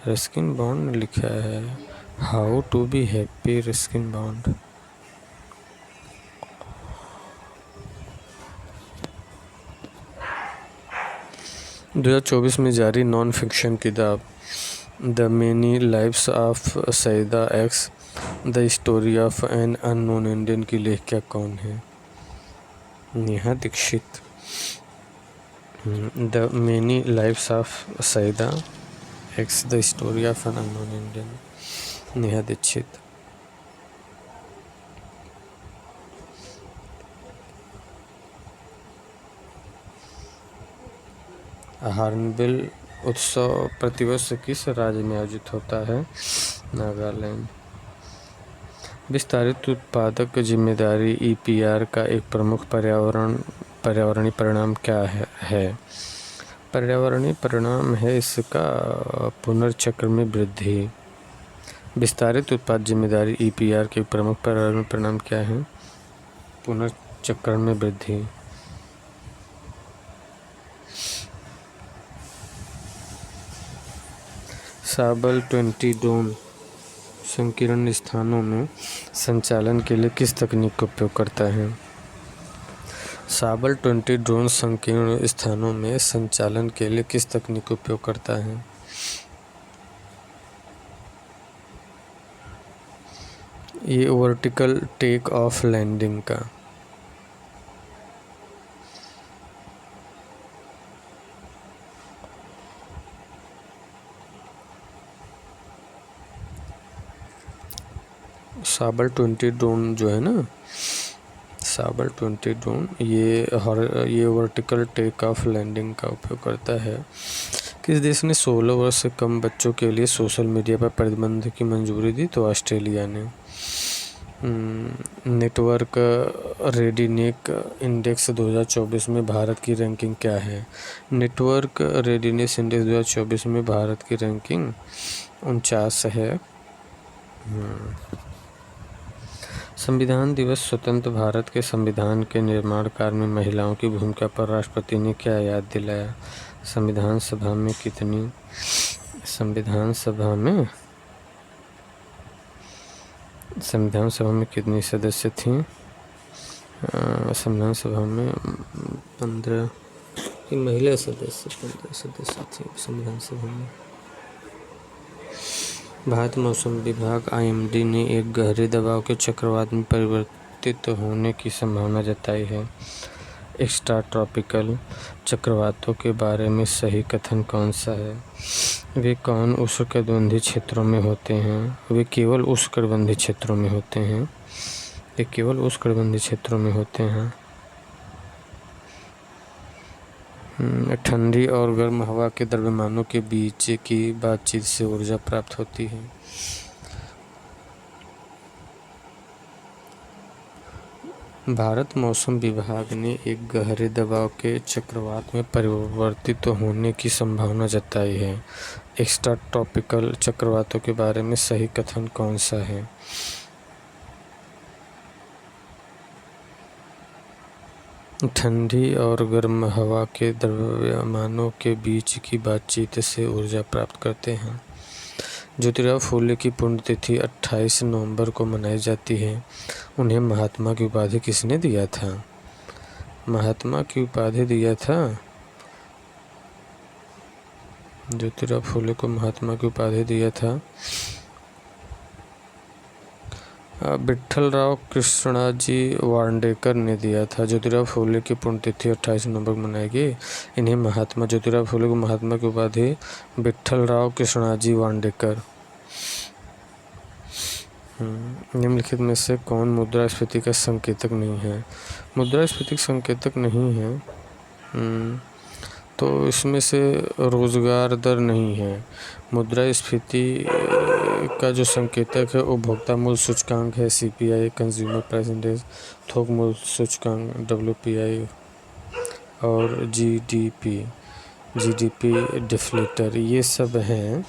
Ruskin Bond ने लिखा है how to be happy, Ruskin Bond. दो 2024 में जारी नॉन फिक्शन किताब the many lives of Syeda X the story of an unknown Indian की लेखिका कौन है? Neha Dikshit. The many lives of Syeda X the story of an unknown Indian, Neha Dikshit. Hornbill उत्सव प्रतिवर्ष किस राज्य में आयोजित होता है? नागालैंड। विस्तारित उत्पादक जिम्मेदारी ईपीआर का एक प्रमुख पर्यावरणीय परिणाम क्या है? पर्यावरणीय परिणाम है इसका पुनर्चक्र में वृद्धि। विस्तारित उत्पाद जिम्मेदारी ईपीआर के प्रमुख पर्यावरणीय परिणाम क्या है? पुनर्चक्र में वृद्धि। साबल 20 ड्रोन संकीर्ण स्थानों में संचालन के लिए किस तकनीक का उपयोग करता है? साबल 20 ड्रोन संकीर्ण स्थानों में संचालन के लिए किस तकनीक का उपयोग करता है? ये वर्टिकल टेक ऑफ लैंडिंग का। साबल 20 ड्रोन जो है ना, साबल 20 ड्रोन ये वर्टिकल टेक ऑफ लैंडिंग का उपयोग करता है। किस देश ने 16 वर्ष से कम बच्चों के लिए सोशल मीडिया पर प्रतिबंध की मंजूरी दी? तो ऑस्ट्रेलिया ने। नेटवर्क रेडीनेस इंडेक्स 2024 में भारत की रैंकिंग क्या है? नेटवर्क रेडीनेस इंडेक्स 2024 में भारत की रैंकिंग 49 है। संविधान दिवस स्वतंत्र भारत के संविधान के निर्माण कार्य में महिलाओं की भूमिका पर राष्ट्रपति ने क्या याद दिलाया? संविधान सभा में कितनी सदस्य थीं? संविधान सभा में 15 महिला सदस्य 15 सदस्य थे संविधान सभा में। भारत मौसम विभाग आईएमडी ने एक गहरे दबाव के चक्रवात में परिवर्तित होने की संभावना जताई है। एक्स्ट्रा ट्रॉपिकल चक्रवातों के बारे में सही कथन कौन सा है? वे कौन उष्णकटिबंधीय क्षेत्रों में होते हैं? वे केवल उष्णकटिबंधीय क्षेत्रों में होते हैं। ये केवल उष्णकटिबंधीय क्षेत्रों में होते हैं। ठंडी और गर्म हवा के द्रव्यमानों के बीच की बातचीत से ऊर्जा प्राप्त होती है। भारत मौसम विभाग ने एक गहरे दबाव के चक्रवात में परिवर्तित होने की संभावना जताई है। एक्स्ट्रा ट्रॉपिकल चक्रवातों के बारे में सही कथन कौन सा है? ठंडी और गर्म हवा के द्रव्यमानों के बीच की बातचीत से ऊर्जा प्राप्त करते हैं। ज्योतिराव फूले की पुण्यतिथि 28 नवंबर को मनाई जाती है। उन्हें महात्मा की उपाधि किसने दिया था? महात्मा की उपाधि दिया था, ज्योतिराव फूले को महात्मा की उपाधि दिया था विट्ठलराव कृष्णाजी वांडेकर ने दिया था। ज्योतिराव फूले की पुण्यतिथि 28 नवंबर को मनाई गई। इन्हें महात्मा ज्योतिराव फूले को महात्मा की उपाधि विट्ठलराव कृष्णाजी वांडेकर। निम्नलिखित में से कौन मुद्रास्फीति का संकेतक नहीं है? मुद्रास्फीति संकेतक नहीं है तो इसमें से रोजगार दर नहीं है। मुद्रास्फीति का जो संकेतक है उपभोक्ता मूल्य सूचकांक है, CPI, कंज्यूमर प्राइस इंडेक्स, थोक मूल्य सूचकांक WPI और GDP डिफ्लेटर, ये सब हैं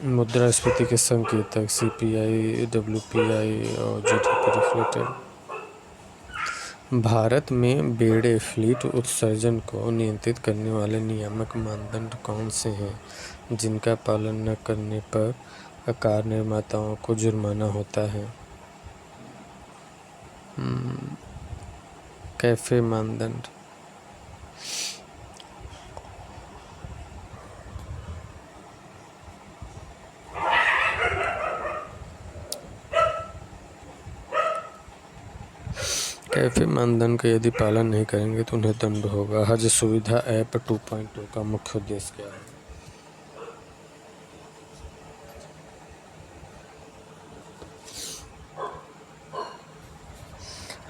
मुद्रास्फीति के संकेतक, CPI, WPI और GDP डिफ्लेटर। भारत में बेड़े फ्लीट उत्सर्जन को नियंत्रित करने वाले नियामक मानदंड कौन से हैं जिनका पालन न करने पर कार निर्माताओं को जुर्माना होता है? कैफे मानदंड। कैफे मानदंड का यदि पालन नहीं करेंगे तो उन्हें दंड होगा। हज सुविधा ऐप 2.0 का मुख्य उद्देश्य क्या है?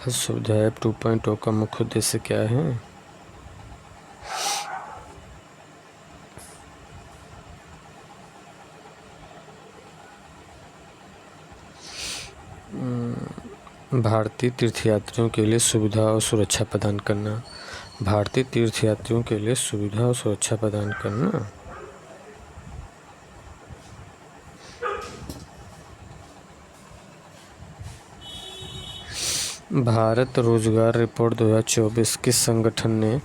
हज सुविधा ऐप 2.0 का मुख्य उद्देश्य क्या है? भारतीय तीर्थयात्रियों के लिए सुविधा और सुरक्षा प्रदान करना। भारतीय तीर्थयात्रियों के लिए सुविधा और सुरक्षा प्रदान करना। भारत रोजगार रिपोर्ट 2024 किस संगठन ने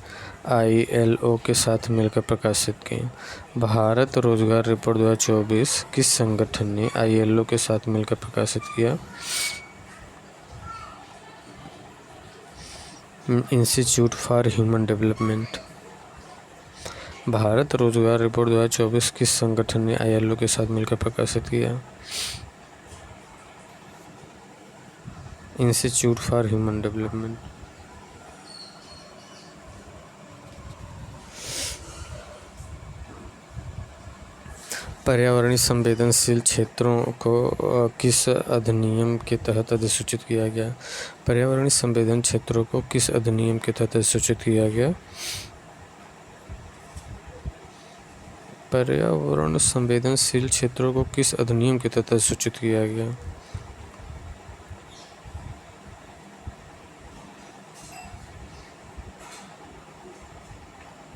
ILO के साथ मिलकर प्रकाशित की? भारत रोजगार रिपोर्ट 2024 किस संगठन ने ILO के साथ मिलकर प्रकाशित किया? Institute for human development. Bharat रोजगार रिपोर्ट 2024 किस संगठन ने ILO के साथ मिलकर प्रकाशित किया? Institute for human development. पर्यावरणीय संवेदनशील क्षेत्रों को किस अधिनियम के तहत अधिसूचित किया गया? पर्यावरणीय संवेदन क्षेत्रों को किस अधिनियम के तहत अधिसूचित किया गया? पर्यावरण संवेदनशील क्षेत्रों को किस अधिनियम के तहत अधिसूचित किया गया?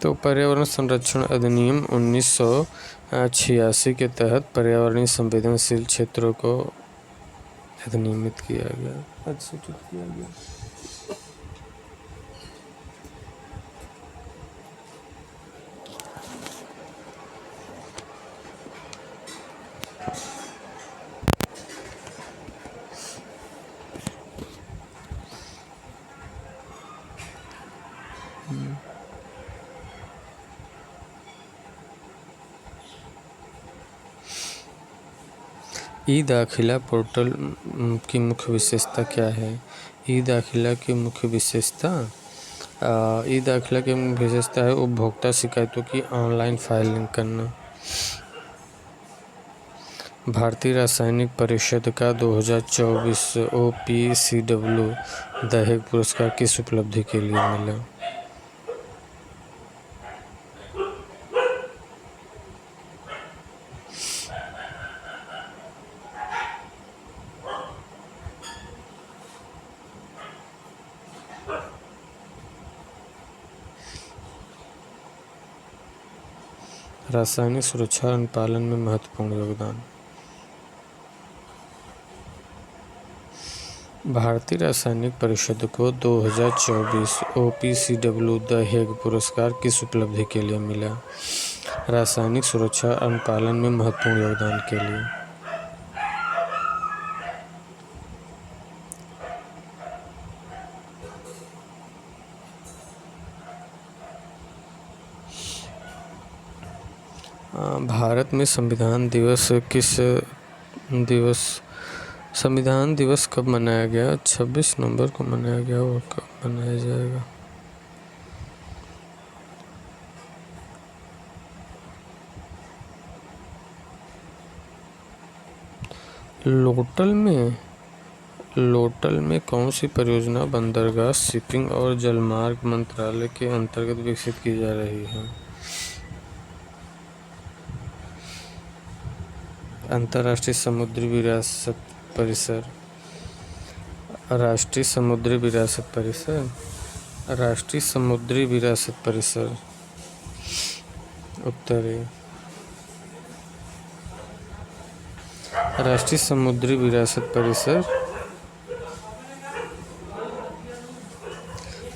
तो पर्यावरण संरक्षण अधिनियम 1986 के तहत पर्यावरणीय संवेदनशील क्षेत्रों को अधिनियमित किया गया, अधिसूचित किया गया। ई दाखिला पोर्टल की मुख्य विशेषता क्या है? ई दाखिला की मुख्य विशेषता ई दाखिला की मुख्य विशेषता है उपभोक्ता शिकायतों की ऑनलाइन फाइलिंग करना। भारतीय रासायनिक परिषद का 2024 OPCW दहेग पुरस्कार किस उपलब्धि के लिए मिला? रासायनिक सुरक्षा और अनुपालन में महत्वपूर्ण योगदान। भारतीय रासायनिक परिषद को 2024 OPCW द हेग पुरस्कार किस उपलब्धि के लिए मिला? रासायनिक सुरक्षा और अनुपालन में महत्वपूर्ण योगदान के लिए। भारत में संविधान दिवस कब मनाया गया? 26 नवंबर को मनाया गया। और कब मनाया जाएगा? लोटल में कौन सी परियोजना बंदरगाह, शिपिंग और जलमार्ग मंत्रालय के अंतर्गत विकसित की जा रही है? अंतर्राष्ट्रीय समुद्री विरासत परिसर, राष्ट्रीय समुद्री विरासत परिसर, राष्ट्रीय समुद्री विरासत परिसर। उत्तरी राष्ट्रीय समुद्री विरासत परिसर।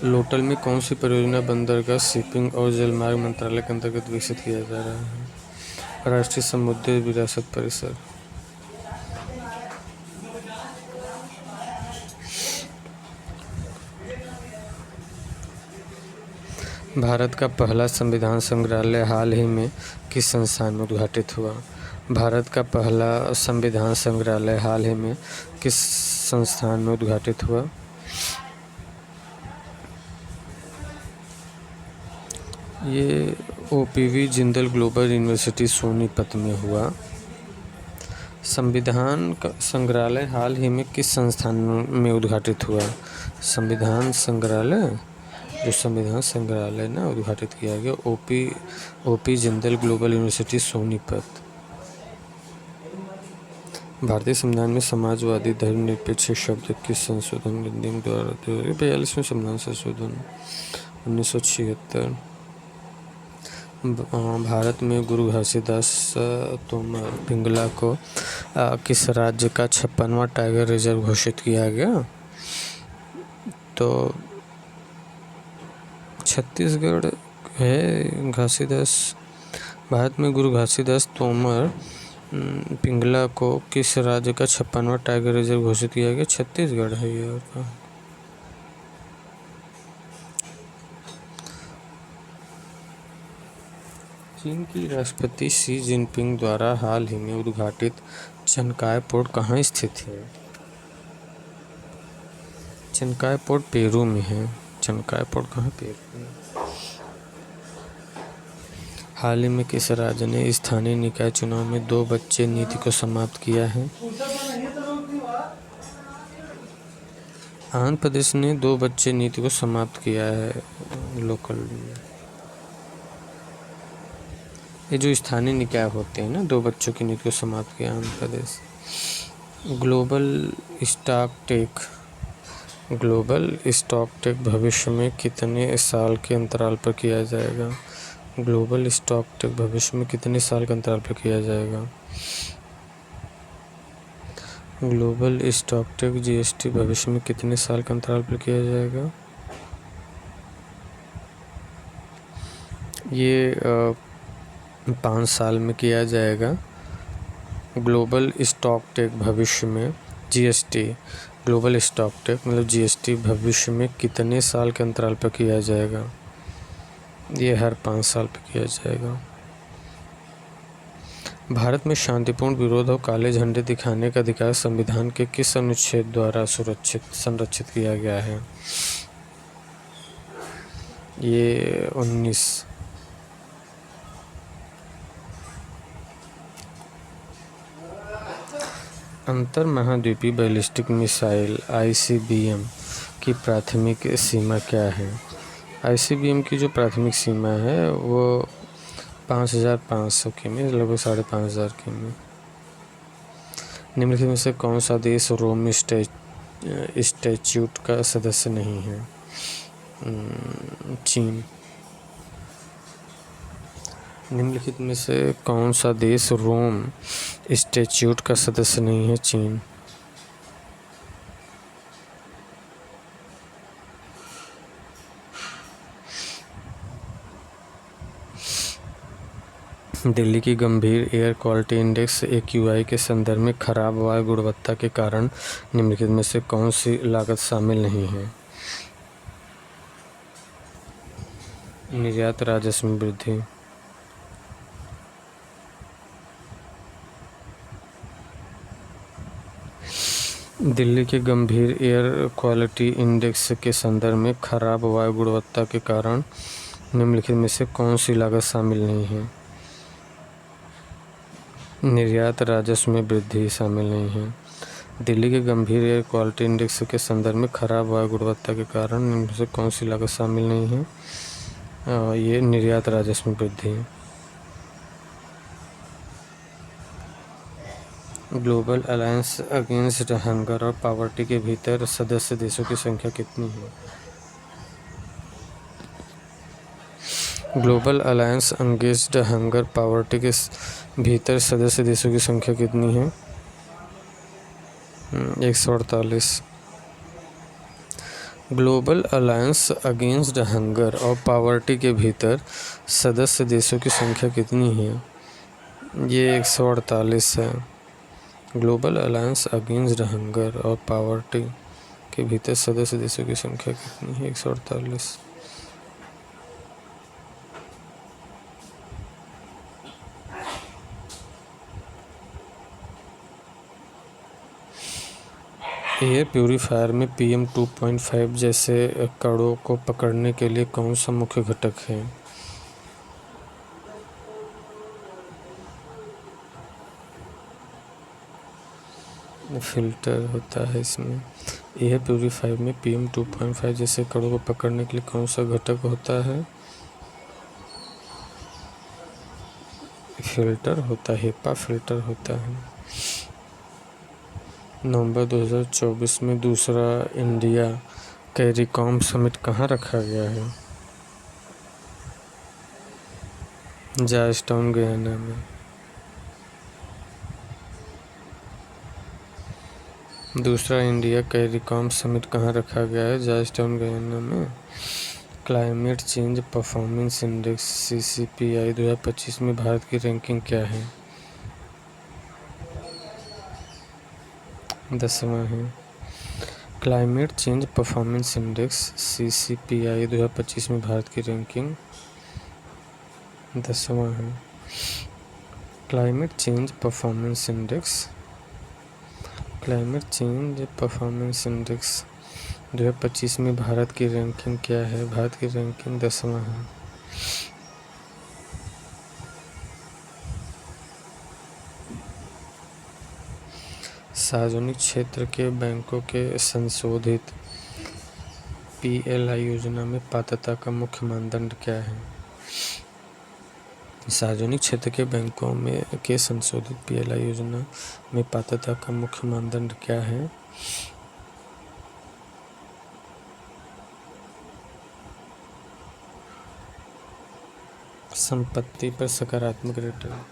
लोटल में कौन सी परियोजना बंदरगाह, शिपिंग और जलमार्ग मंत्रालय के अंतर्गत विकसित किया जा रहा है? राष्ट्रीय समुद्री विरासत परिसर। भारत का पहला संविधान संग्रहालय हाल ही में किस संस्थान में उद्घाटित हुआ? भारत का पहला संविधान संग्रहालय हाल ही में किस संस्थान में उद्घाटित हुआ? ये OPV Jindal global university Sonipat में हुआ। संविधान संग्रहालय हाल ही में किस संस्थान में उद्घाटित हुआ? संविधान संग्रहालय, जो संविधान संग्रहालय ना उद्घाटित किया गया, OP Jindal global university Sonipat. भारतीय संविधान में समाजवादी धर्मनिरपेक्ष शब्द किस संशोधन अधिनियम द्वारा 42वें संविधान संशोधन 1976। भारत में गुरु घासीदास तोमर पिंगला को किस राज्य का 56वां टाइगर रिजर्व घोषित किया गया? तो छत्तीसगढ़ है घासीदास। भारत में गुरु घासीदास तोमर पिंगला को किस राज्य का 56वां टाइगर रिजर्व घोषित किया गया? छत्तीसगढ़ है ये। और का चीन की राष्ट्रपति शी जिनपिंग द्वारा हाल ही में उद्घाटित चनकाय पोर्ट कहाँ स्थित है? चनकाय पोर्ट पेरू में है। चनकाय पोर्ट कहाँ? पेरू में। हाल ही में किस राज्य ने स्थानीय निकाय चुनाव में 2 बच्चे नीति को समाप्त किया है? आंध्र प्रदेश ने 2 बच्चे नीति को समाप्त किया है। लोकल ये जो स्थानीय निकाय होते हैं ना, 2 बच्चों की नीति को समाप्त किया Andhra Pradesh. Global stock take भविष्य में कितने साल के अंतराल पर किया जाएगा? ग्लोबल स्टॉक टेक भविष्य में कितने साल के अंतराल पर किया जाएगा? ग्लोबल स्टॉक टेक GST भविष्य में कितने साल के अंतराल पर किया जाएगा? ये 5 साल में किया जाएगा। ग्लोबल स्टॉक टेक भविष्य में GST, ग्लोबल स्टॉक टेक मतलब GST भविष्य में कितने साल के अंतराल पर किया जाएगा? ये हर 5 साल पर किया जाएगा। भारत में शांतिपूर्ण विरोध और काले झंडे दिखाने का अधिकार संविधान के किस अनुच्छेद द्वारा संरक्षित किया गया है? ये 19। अंतर महाद्वीपीय बैलिस्टिक मिसाइल ICBM की प्राथमिक सीमा क्या है? ICBM की जो प्राथमिक सीमा है वो 5500 किमी, लगभग 5500 किमी। निम्नलिखित में से कौन सा देश रोम स्टैट्यूट का सदस्य नहीं है? चीन। निम्नलिखित में से कौन सा देश रोम स्टैट्यूट का सदस्य नहीं है? चीन। दिल्ली की गंभीर एयर क्वालिटी इंडेक्स AQI के संदर्भ में खराब वायु गुणवत्ता के कारण निम्नलिखित में से कौन सी लागत शामिल नहीं है? निर्यात राजस्व में वृद्धि। दिल्ली के गंभीर एयर क्वालिटी इंडेक्स के संदर्भ में खराब वायु गुणवत्ता के कारण निम्नलिखित में से कौन सी लागत शामिल नहीं है? निर्यात राजस्व में वृद्धि शामिल नहीं है। दिल्ली के गंभीर एयर क्वालिटी इंडेक्स के संदर्भ में खराब वायु गुणवत्ता के कारण इनमें से कौन सी लागत शामिल नहीं है? ये निर्यात राजस्व में वृद्धि है। ग्लोबल अलायंस अगेंस्ट हंगर और पॉवर्टी के भीतर सदस्य देशों की संख्या कितनी है? Global alliance against hunger poverty के भीतर सदस्य देशों की संख्या कितनी है? 148। ग्लोबल अलायंस अगेंस्ट हंगर और पॉवर्टी के भीतर सदस्य देशों की संख्या कितनी है? ये 148 है। ग्लोबल अलायंस अगेंस्ट हंगर और पॉवर्टी के भीतर सदस्य देशों की संख्या कितनी है? 148। एयर प्यूरीफायर में PM 2.5 जैसे कणों को पकड़ने के लिए कौन सा मुख्य घटक है? फिल्टर होता है इसमें। एयर प्यूरीफायर में PM 2.5 जैसे कणों को पकड़ने के लिए कौन सा घटक होता है? फिल्टर होता है, HEPA फिल्टर होता है। नवंबर 2024 में दूसरा इंडिया कैरिकॉम समिट कहाँ रखा गया है? जॉर्जटाउन गयाना में। दूसरा इंडिया कैरिकॉम समिट कहाँ रखा गया है? जॉर्जटाउन गयाना में। Climate change performance index CCPI 2025 में भारत की रैंकिंग क्या है? 10वां है। Climate change performance index CCPI 2025 में भारत की रैंकिंग 10वां है। क्लाइमेट चेंज परफॉर्मेंस इंडेक्स 2025 में भारत की रैंकिंग क्या है? भारत की रैंकिंग 10वां है। सार्वजनिक क्षेत्र के बैंकों के संशोधित PLI योजना में पात्रता का मुख्य मानदंड क्या है? सार्वजनिक क्षेत्र के बैंकों के संशोधित PLI योजना में पात्रता का मुख्य मानदंड क्या है? संपत्ति पर सकारात्मक रिटर्न।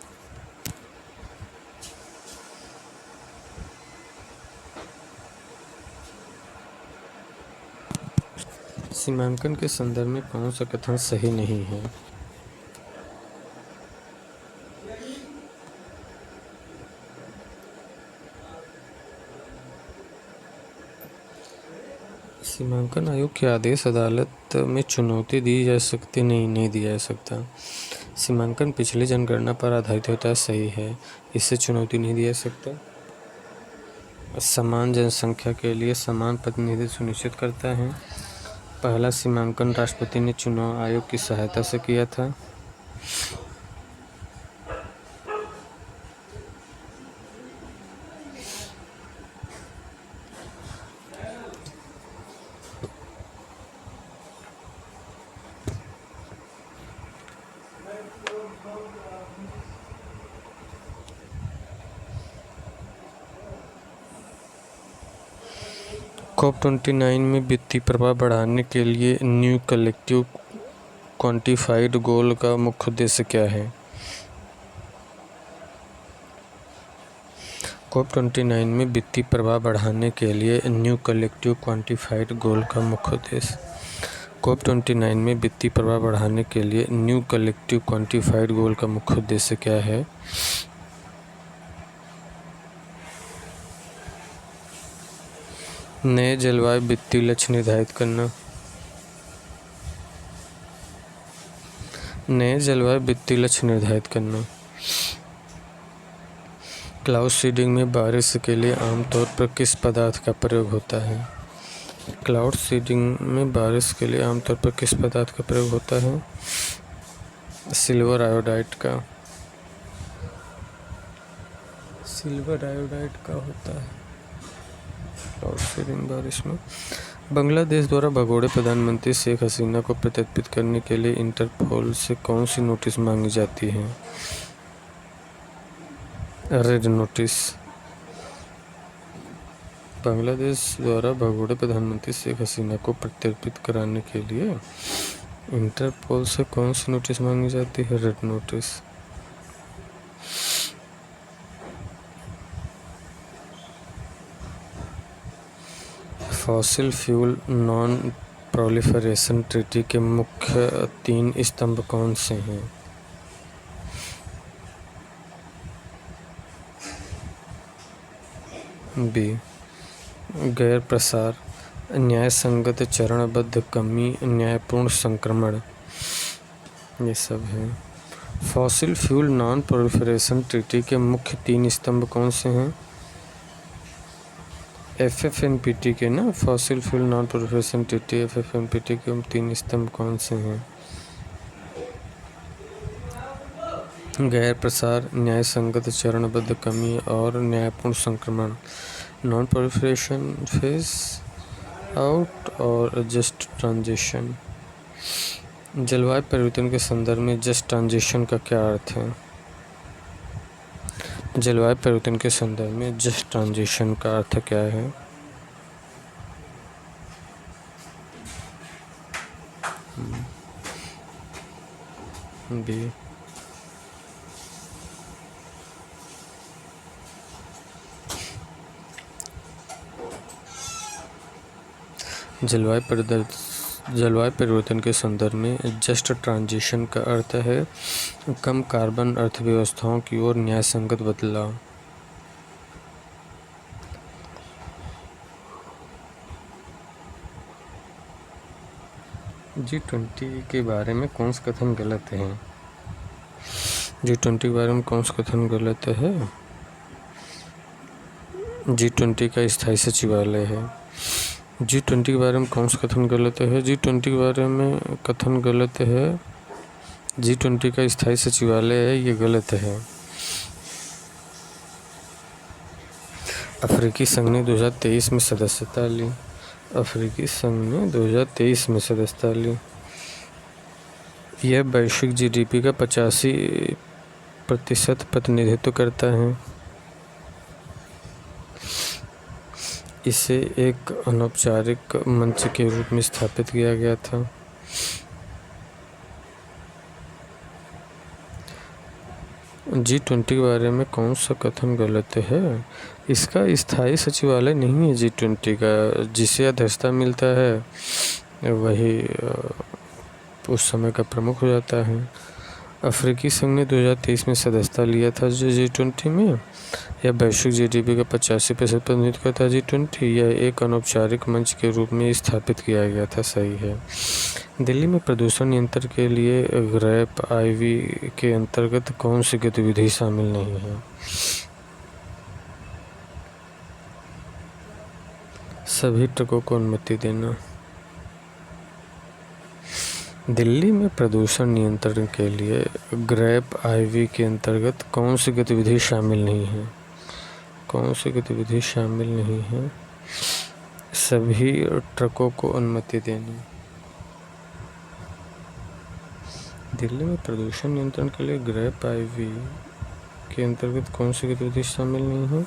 सीमांकन के संदर्भ में कौन सा कथन सही नहीं है? सीमांकन आयोग के आदेश अदालत में चुनौती दी जा सकती नहीं दिया जा सकता। सीमांकन पिछली जनगणना पर आधारित होता है, सही है, इससे चुनौती नहीं दिया जा सकता। समान जनसंख्या के लिए समान प्रतिनिधित्व सुनिश्चित करता है। पहला सीमांकन राष्ट्रपति ने चुनाव आयोग की सहायता से किया था। COP29 में वित्तीय प्रवाह बढ़ाने के लिए न्यू कलेक्टिव क्वांटिफाइड गोल का मुख्य उद्देश्य क्या है? COP29 में वित्तीय प्रवाह बढ़ाने के लिए न्यू कलेक्टिव क्वांटिफाइड गोल का मुख्य उद्देश्य। COP29 में वित्तीय प्रवाह बढ़ाने के लिए न्यू कलेक्टिव क्वांटिफाइड गोल का मुख्य उद्देश्य क्या है? नए जलवायु वित्तीय लक्ष्य निर्धारित करना। नए जलवायु वित्तीय लक्ष्य निर्धारित करना। क्लाउड सीडिंग में बारिश के लिए आमतौर पर किस पदार्थ का प्रयोग होता है? क्लाउड सीडिंग में बारिश के लिए आमतौर पर किस पदार्थ का प्रयोग होता है? सिल्वर आयोडाइड का। सिल्वर आयोडाइड का होता है क्लाउड सीडिंग बारिश में। बांग्लादेश द्वारा भगोड़े प्रधानमंत्री शेख हसीना को प्रत्यर्पित करने के लिए इंटरपोल से कौन सी नोटिस मांगी जाती है? Red notice. बांग्लादेश द्वारा भगोड़े प्रधानमंत्री शेख हसीना को प्रत्यर्पित कराने के लिए इंटरपोल से कौन सी नोटिस मांगी जाती है? Red notice. Fossil fuel non proliferation treaty के मुख्य 3 स्तंभ कौन से हैं? बी, गैर प्रसार, न्याय संगत, चरणबद्ध कमी, न्यायपूर्ण संक्रमण, ये सब है। Fossil fuel non proliferation treaty के मुख्य 3 स्तंभ कौन से हैं? FFNPT के ना, fossil fuel non proliferation treaty FFNPT के 3 स्तंभ कौन से हैं? गैर प्रसार, न्याय संगत, चरणबद्ध कमी और न्यायपूर्ण संक्रमण। नॉन प्रोलिफरेशन, फेज आउट और जस्ट ट्रांजिशन। जलवायु परिवर्तन के संदर्भ में जस्ट ट्रांजिशन का क्या अर्थ है? जलवायु परिवर्तन के संदर्भ में जस्ट ट्रांजिशन का अर्थ क्या है? बी, जलवायु परिवर्तन के संदर्भ में जस्ट ट्रांजिशन का अर्थ है कम कार्बन अर्थव्यवस्थाओं की ओर न्यायसंगत बदलाव। G20 के बारे में कौन सा कथन गलत है? G20 के बारे में कौन सा कथन गलत है? G20 का स्थायी सचिवालय है। G20 के बारे में कौन सा कथन गलत है? G20 के बारे में कथन गलत है G20 का स्थायी सचिवालय है, ये गलत है। अफ्रीकी संघ ने 2023 में सदस्यता ली। अफ्रीकी संघ ने 2023 में सदस्यता ली। यह वैश्विक GDP का 85% प्रतिनिधित्व करता है। इसे एक अनौपचारिक मंच के रूप में स्थापित किया गया था। G20 के बारे में कौन सा कथन गलत है? इसका स्थायी सचिवालय नहीं है G20 का, जिसे अध्यक्षता मिलता है वही उस समय का प्रमुख हो जाता है। अफ्रीकी संघ ने 2023 में सदस्यता लिया था जो G20 में। यह वैश्विक GDP का 85% प्रतिनिधित्व करता है। G20 यह एक अनौपचारिक मंच के रूप में स्थापित किया गया था, सही है। दिल्ली में प्रदूषण नियंत्रण के लिए ग्रैप IV के अंतर्गत कौन सी गतिविधि शामिल नहीं है? सभी ट्रकों को अनुमति देना। दिल्ली में प्रदूषण नियंत्रण के लिए ग्रैप IV के अंतर्गत कौन सी गतिविधि शामिल नहीं है? कौन सी गतिविधि शामिल नहीं है? सभी ट्रकों को अनुमति देनी। दिल्ली में प्रदूषण नियंत्रण के लिए ग्रैप IV के अंतर्गत कौन सी गतिविधि शामिल नहीं है?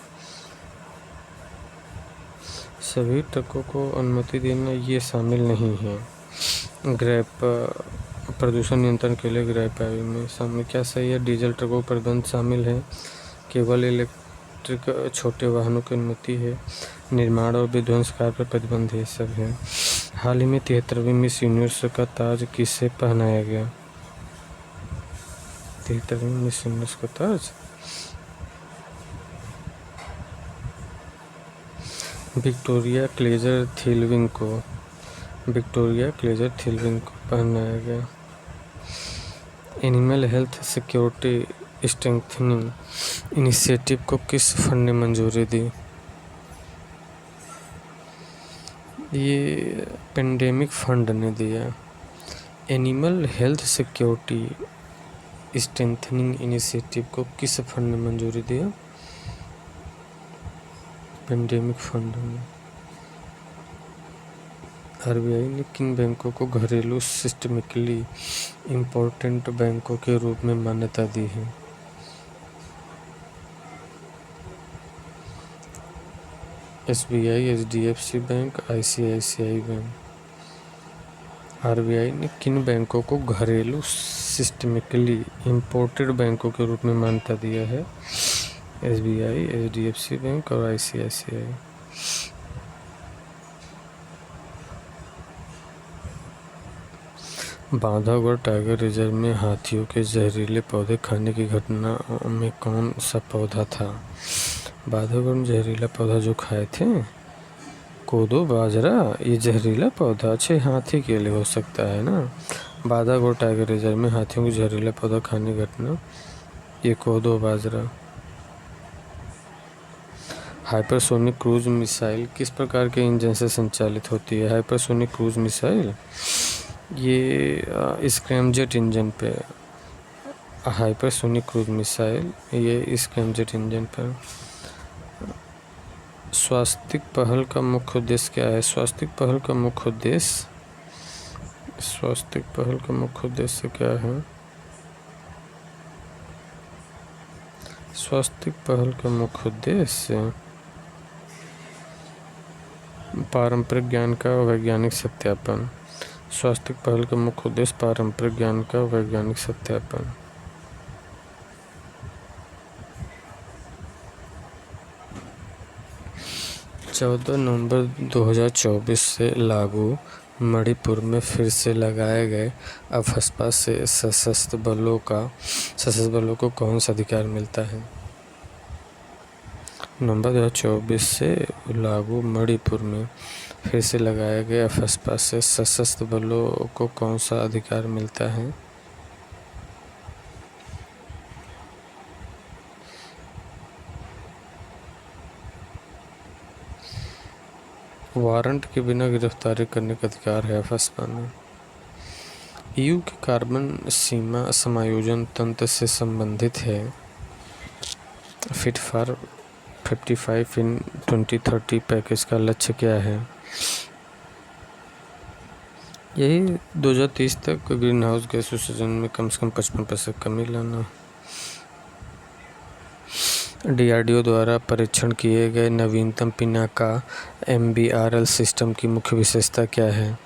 सभी ट्रकों को अनुमति देना, ये शामिल नहीं है। ग्रैप प्रदूषण नियंत्रण के लिए ग्रैप IV में शामिल क्या सही है? डीजल ट्रकों पर प्रतिबंध शामिल है। केवल इलेक्ट्रिक छोटे वाहनों की अनुमति है, निर्माण और विध्वंस कार्य पर प्रतिबंध, ये सब है। हाल ही में 73वीं मिस यूनिवर्स का ताज किसे पहनाया गया? 73वीं मिस यूनिवर्स का ताज विक्टोरिया क्लेजर थिलविंग को पहनाया गया। Animal health security strengthening initiative को किस फंड ने मंजूरी दी? ये पेंडेमिक फंड ने दिया। Animal health security strengthening initiative को किस फंड ने मंजूरी दिया? पेंडेमिक फंड ने। आरबीआई ने किन बैंकों को घरेलू सिस्टमिकली इम्पोर्टेंट बैंकों के रूप में मान्यता दी है? SBI, HDFC bank, ICICI bank. RBI ने किन बैंकों को घरेलू सिस्टमिकली इम्पोर्टेड बैंकों के रूप में मान्यता दिया है? एसबीआई, एचडीएफसी बैंक और आईसीआईसीआई। बांधवगढ़ टाइगर रिजर्व में हाथियों के जहरीले पौधे खाने की घटना में कौन सा पौधा था? बांधवगढ़ में जहरीला पौधा जो खाए थे, कोदो बाजरा, ये जहरीला पौधा अच्छे हाथी के लिए हो सकता है ना। बांधवगढ़ टाइगर रिजर्व में हाथियों को जहरीला पौधा खाने की घटना, ये कोदो बाजरा। हाइपरसोनिक क्रूज मिसाइल किस प्रकार के इंजन से संचालित होती है? हाइपरसोनिक क्रूज मिसाइल ये स्क्रैमजेट इंजन पे। हाइपरसोनिक क्रूज मिसाइल ये स्क्रैमजेट इंजन पर। स्वास्तिक पहल का मुख्य उद्देश्य क्या है? स्वास्तिक पहल का मुख्य उद्देश्य क्या है? स्वास्तिक पहल का मुख्य उद्देश्य पारंपरिक ज्ञान का वैज्ञानिक सत्यापन। स्वास्तिक पहल का मुख्य उद्देश्य पारंपरिक ज्ञान का वैज्ञानिक सत्यापन। चौदह नवंबर 2024 से लागू मणिपुर में फिर से लगाए गए अफस्पा से सशस्त्र बलों को कौन सा अधिकार मिलता है? नवंबर 2024 से लागू मणिपुर में फिर से लगाए गए अफस्पा से सशस्त्र बलों को कौन सा अधिकार मिलता है? वारंट के बिना गिरफ्तारी करने का अधिकार है अफस्पा में। ईयू के कार्बन सीमा समायोजन तंत्र से संबंधित है फिट फॉर 55 इन 2030 पैकेज का लक्ष्य क्या है? यही 2030 तक ग्रीन हाउस गैस उत्सर्जन में कम से कम 55% कमी लाना। डीआरडीओ द्वारा परीक्षण किए गए नवीनतम पिनाका MBRL सिस्टम की मुख्य विशेषता क्या है?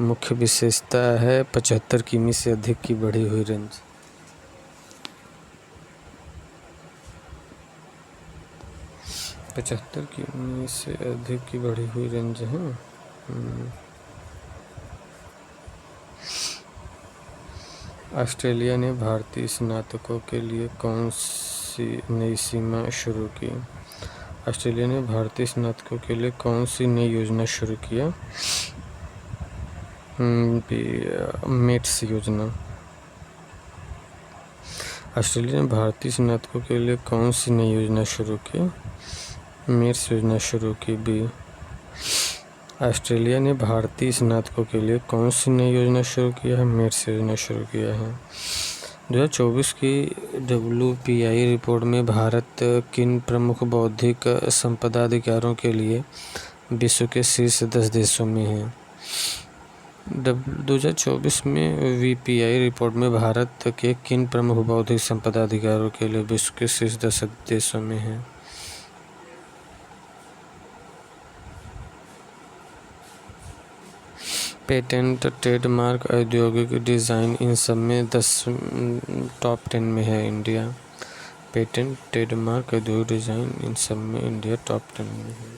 मुख्य विशेषता है 75 किमी से अधिक की बढ़ी हुई रेंज। पचहत्तर किमी से अधिक की बढ़ी हुई रेंज है। ऑस्ट्रेलिया ने भारतीय स्नातकों के लिए कौन सी नई सीमा शुरू की? ऑस्ट्रेलिया ने भारतीय स्नातकों के लिए कौन सी नई योजना शुरू किया? मेट्स योजना। ऑस्ट्रेलिया ने भारतीय स्नातकों के लिए कौन सी नई योजना शुरू की? मेट्स योजना शुरू की बी। ऑस्ट्रेलिया ने भारतीय स्नातकों के लिए कौन सी नई योजना शुरू किया है? मेट्स योजना शुरू किया है। 2024 की WPI रिपोर्ट में भारत किन प्रमुख बौद्धिक संपदा अधिकारों के लिए विश्व के शीर्ष 10 देशों में है? 2024 में VPI रिपोर्ट में भारत के किन प्रमुख बौद्धिक संपदा अधिकारों के लिए विश्व के शीर्ष 10 देशों में है? पेटेंट, ट्रेडमार्क, औद्योगिक डिज़ाइन, इन सब में टॉप 10 में है इंडिया। पेटेंट ट्रेडमार्क उद्योग डिजाइन इन सब में इंडिया टॉप 10 में है।